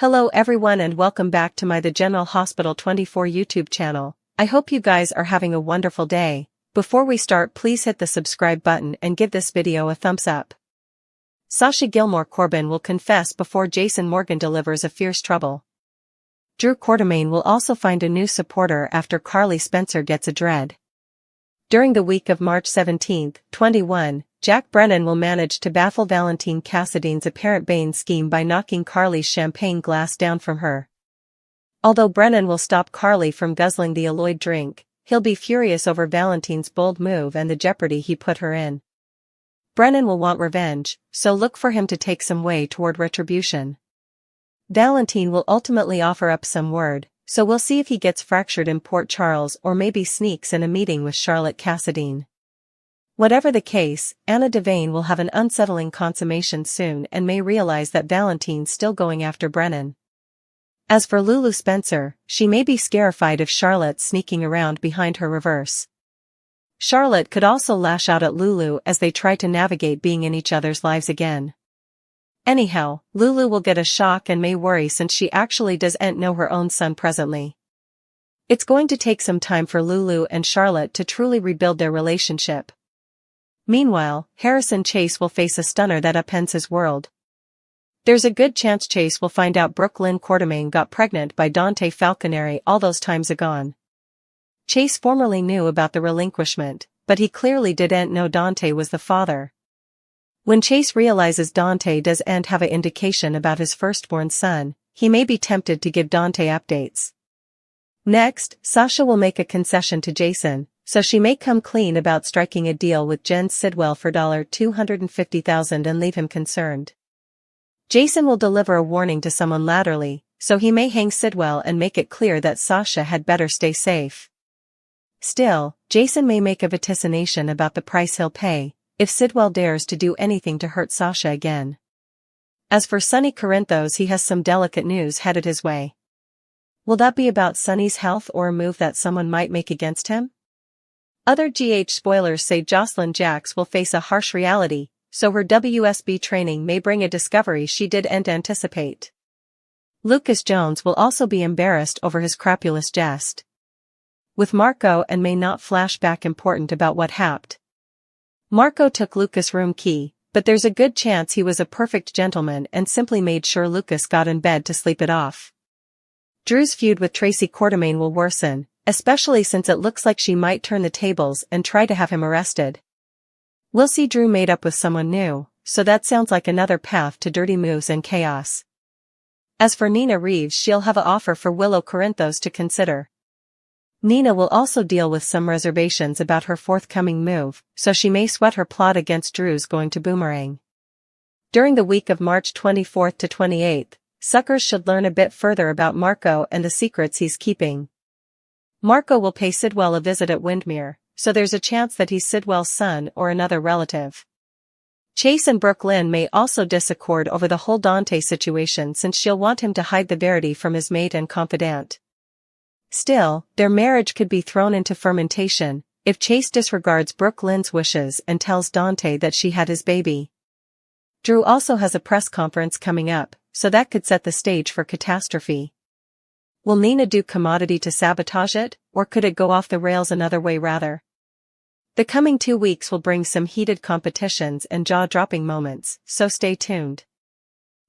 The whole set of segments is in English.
Hello everyone and welcome back to my The General Hospital 24 YouTube channel. I hope you guys are having a wonderful day. Before we start, please hit the subscribe button and give this video a thumbs up. Sasha Gilmore Corbin will confess before Jason Morgan delivers a fierce trouble. Drew Quartermaine will also find a new supporter after Carly Spencer gets a dread. During the week of March 17, 21, Jack Brennan will manage to baffle Valentine Cassidy's apparent Bane scheme by knocking Carly's champagne glass down from her. Although Brennan will stop Carly from guzzling the alloyed drink, he'll be furious over Valentine's bold move and the jeopardy he put her in. Brennan will want revenge, so look for him to take some way toward retribution. Valentine will ultimately offer up some word, so we'll see if he gets fractured in Port Charles or maybe sneaks in a meeting with Charlotte Cassidy. Whatever the case, Anna Devane will have an unsettling consummation soon and may realize that Valentine's still going after Brennan. As for Lulu Spencer, she may be scarified if Charlotte's sneaking around behind her reverse. Charlotte could also lash out at Lulu as they try to navigate being in each other's lives again. Anyhow, Lulu will get a shock and may worry since she actually doesn't know her own son presently. It's going to take some time for Lulu and Charlotte to truly rebuild their relationship. Meanwhile, Harrison Chase will face a stunner that upends his world. There's a good chance Chase will find out Brooklyn Quartermaine got pregnant by Dante Falconeri all those times agone. Chase formerly knew about the relinquishment, but he clearly didn't know Dante was the father. When Chase realizes Dante doesn't have an indication about his firstborn son, he may be tempted to give Dante updates. Next, Sasha will make a concession to Jason, so she may come clean about striking a deal with Jen Sidwell for $250,000 and leave him concerned. Jason will deliver a warning to someone laterally, so he may hang Sidwell and make it clear that Sasha had better stay safe. Still, Jason may make a vaticination about the price he'll pay if Sidwell dares to do anything to hurt Sasha again. As for Sonny Corinthos, he has some delicate news headed his way. Will that be about Sonny's health or a move that someone might make against him? Other GH spoilers say Jocelyn Jacks will face a harsh reality, so her WSB training may bring a discovery she didn't anticipate. Lucas Jones will also be embarrassed over his crapulous jest with Marco and may not flash back important about what happened. Marco took Lucas' room key, but there's a good chance he was a perfect gentleman and simply made sure Lucas got in bed to sleep it off. Drew's feud with Tracy Quartermaine will worsen, especially since it looks like she might turn the tables and try to have him arrested. We'll see Drew made up with someone new, so that sounds like another path to dirty moves and chaos. As for Nina Reeves, she'll have an offer for Willow Corinthos to consider. Nina will also deal with some reservations about her forthcoming move, so she may sweat her plot against Drew's going to boomerang. During the week of March 24th to 28th, suckers should learn a bit further about Marco and the secrets he's keeping. Marco will pay Sidwell a visit at Windmere, so there's a chance that he's Sidwell's son or another relative. Chase and Brooklyn may also disaccord over the whole Dante situation since she'll want him to hide the verity from his mate and confidant. Still, their marriage could be thrown into fermentation if Chase disregards Brooklyn's wishes and tells Dante that she had his baby. Drew also has a press conference coming up, so that could set the stage for catastrophe. Will Nina do commodity to sabotage it, or could it go off the rails another way rather? The coming 2 weeks will bring some heated competitions and jaw-dropping moments, so stay tuned.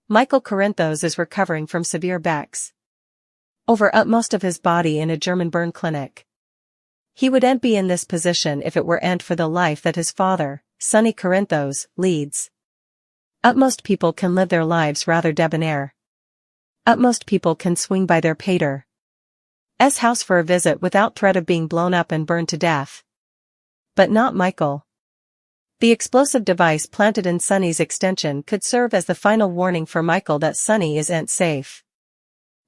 Michael Corinthos is recovering from severe becks over most of his body in a German burn clinic. He wouldn't be in this position if it weren't for the life that his father, Sonny Corinthos, leads. Most people can live their lives rather debonair. Most people can swing by their pater's house for a visit without threat of being blown up and burned to death. But not Michael. The explosive device planted in Sonny's extension could serve as the final warning for Michael that Sonny isn't safe.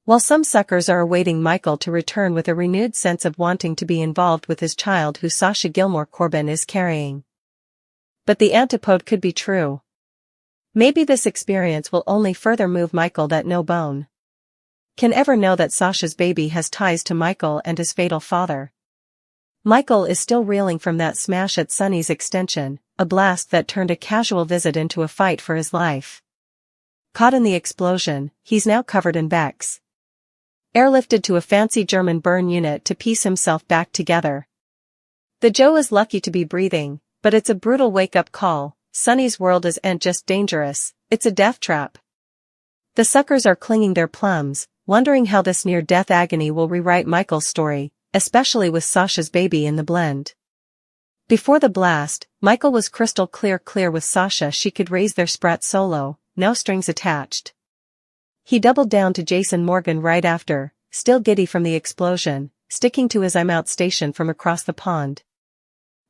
While some suckers are awaiting Michael to return with a renewed sense of wanting to be involved with his child who Sasha Gilmore Corbin is carrying. But the antipode could be true. Maybe this experience will only further move Michael that no bone can ever know that Sasha's baby has ties to Michael and his fatal father. Michael is still reeling from that smash at Sonny's extension, a blast that turned a casual visit into a fight for his life. Caught in the explosion, he's now covered in Bex. Airlifted to a fancy German burn unit to piece himself back together. The Joe is lucky to be breathing, but it's a brutal wake-up call. Sonny's world isn't just dangerous, it's a death trap. The suckers are clinging their plums, wondering how this near-death agony will rewrite Michael's story, especially with Sasha's baby in the blend. Before the blast, Michael was crystal clear with Sasha she could raise their sprat solo, no strings attached. He doubled down to Jason Morgan right after, still giddy from the explosion, sticking to his "I'm out" station from across the pond.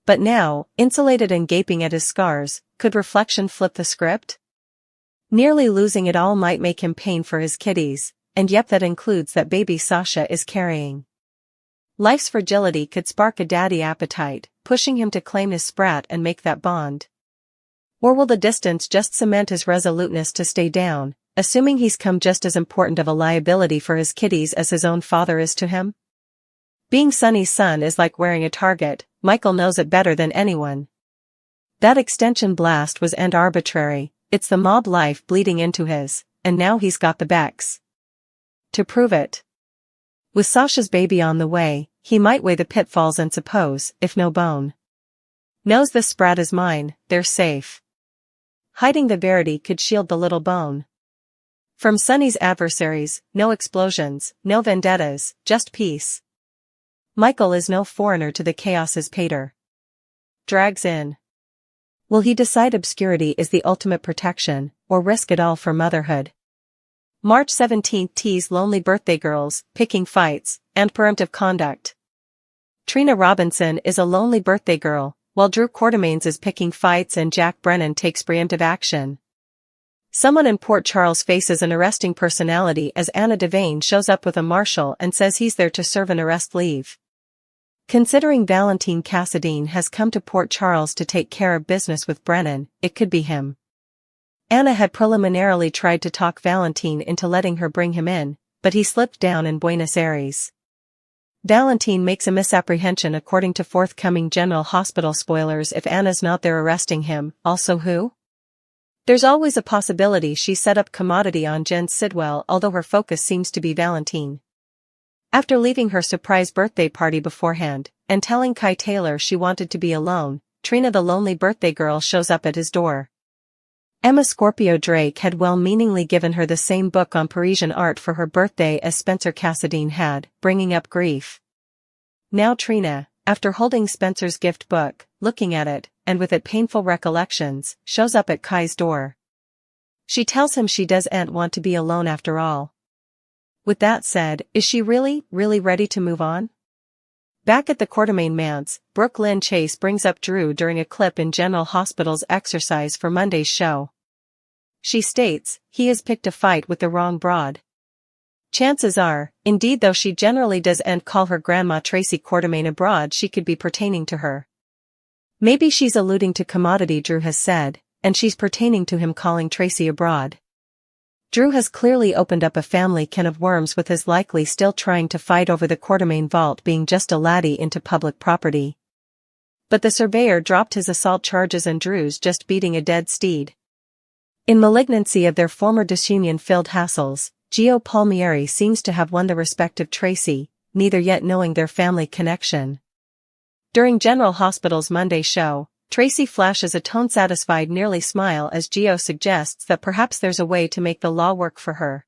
But now, insulated and gaping at his scars, could reflection flip the script? Nearly losing it all might make him pain for his kiddies, and yep, that includes that baby Sasha is carrying. Life's fragility could spark a daddy appetite, pushing him to claim his sprat and make that bond. Or will the distance just cement his resoluteness to stay down, assuming he's come just as important of a liability for his kiddies as his own father is to him? Being Sonny's son is like wearing a target, Michael knows it better than anyone. That extension blast was arbitrary, it's the mob life bleeding into his, and now he's got the Bex to prove it. With Sasha's baby on the way, he might weigh the pitfalls and suppose, if no bone knows the sprat is mine, they're safe. Hiding the verity could shield the little bone from Sonny's adversaries. No explosions, no vendettas, just peace. Michael is no foreigner to the chaos Pater drags in. Will he decide obscurity is the ultimate protection, or risk it all for motherhood? March 17 tease lonely birthday girls, picking fights, and preemptive conduct. Trina Robinson is a lonely birthday girl, while Drew Quartermaines is picking fights and Jack Brennan takes preemptive action. Someone in Port Charles faces an arresting personality as Anna Devane shows up with a marshal and says he's there to serve an arrest leave. Considering Valentine Cassadine has come to Port Charles to take care of business with Brennan, it could be him. Anna had preliminarily tried to talk Valentine into letting her bring him in, but he slipped down in Buenos Aires. Valentine makes a misapprehension according to forthcoming General Hospital spoilers. If Anna's not there arresting him, also who? There's always a possibility she set up commodity on Jen Sidwell, although her focus seems to be Valentine. After leaving her surprise birthday party beforehand, and telling Kai Taylor she wanted to be alone, Trina the lonely birthday girl shows up at his door. Emma Scorpio Drake had well-meaningly given her the same book on Parisian art for her birthday as Spencer Cassadine had, bringing up grief. Now Trina, after holding Spencer's gift book, looking at it, and with it painful recollections, shows up at Kai's door. She tells him she doesn't want to be alone after all. With that said, is she really ready to move on? Back at the Quartermaine manse, Brooke Lynn Chase brings up Drew during a clip in General Hospital's exercise for Monday's show. She states, he has picked a fight with the wrong broad. Chances are, indeed, though she generally doesn't call her grandma Tracy Quartermaine a broad, she could be pertaining to her. Maybe she's alluding to commodity Drew has said, and she's pertaining to him calling Tracy a broad. Drew has clearly opened up a family can of worms with his likely still trying to fight over the Quartermaine vault being just a laddie into public property. But the surveyor dropped his assault charges and Drew's just beating a dead steed. In malignancy of their former disunion-filled hassles, Gio Palmieri seems to have won the respect of Tracy, neither yet knowing their family connection. During General Hospital's Monday show, Tracy flashes a tone-satisfied nearly smile as Gio suggests that perhaps there's a way to make the law work for her.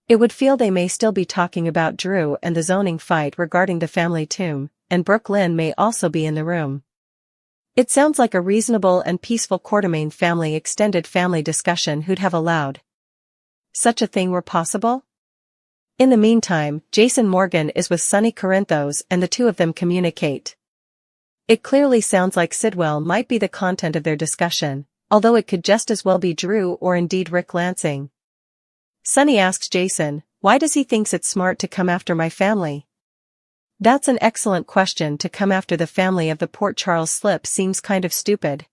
It would feel they may still be talking about Drew and the zoning fight regarding the family tomb, and Brooke Lynn may also be in the room. It sounds like a reasonable and peaceful Quartermaine family extended family discussion who'd have allowed such a thing were possible. In the meantime, Jason Morgan is with Sonny Corinthos and the two of them communicate. It clearly sounds like Sidwell might be the content of their discussion, although it could just as well be Drew or indeed Rick Lansing. Sonny asks Jason, why does he thinks it's smart to come after my family? That's an excellent question. To come after the family of the Port Charles slip seems kind of stupid.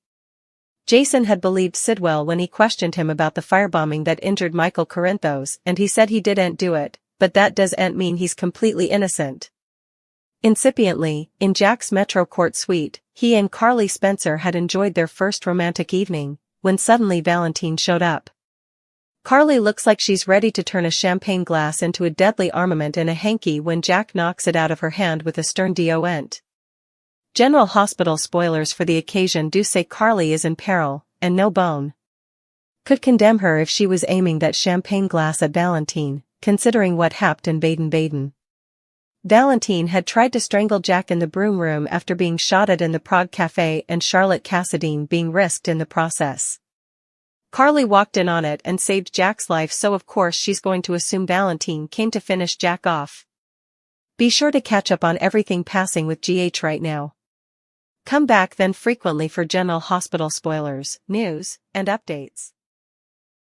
Jason had believed Sidwell when he questioned him about the firebombing that injured Michael Corinthos, and he said he didn't do it, but that doesn't mean he's completely innocent. Incipiently, in Jack's Metro Court suite, he and Carly Spencer had enjoyed their first romantic evening, when suddenly Valentine showed up. Carly looks like she's ready to turn a champagne glass into a deadly armament in a hanky when Jack knocks it out of her hand with a stern "Dont." General Hospital spoilers for the occasion do say Carly is in peril, and no bone could condemn her if she was aiming that champagne glass at Valentine, considering what happened in Baden-Baden. Valentine had tried to strangle Jack in the broom room after being shot at in the Prague Cafe and Charlotte Cassadine being risked in the process. Carly walked in on it and saved Jack's life, so of course she's going to assume Valentine came to finish Jack off. Be sure to catch up on everything passing with GH right now. Come back then frequently for General Hospital spoilers, news, and updates.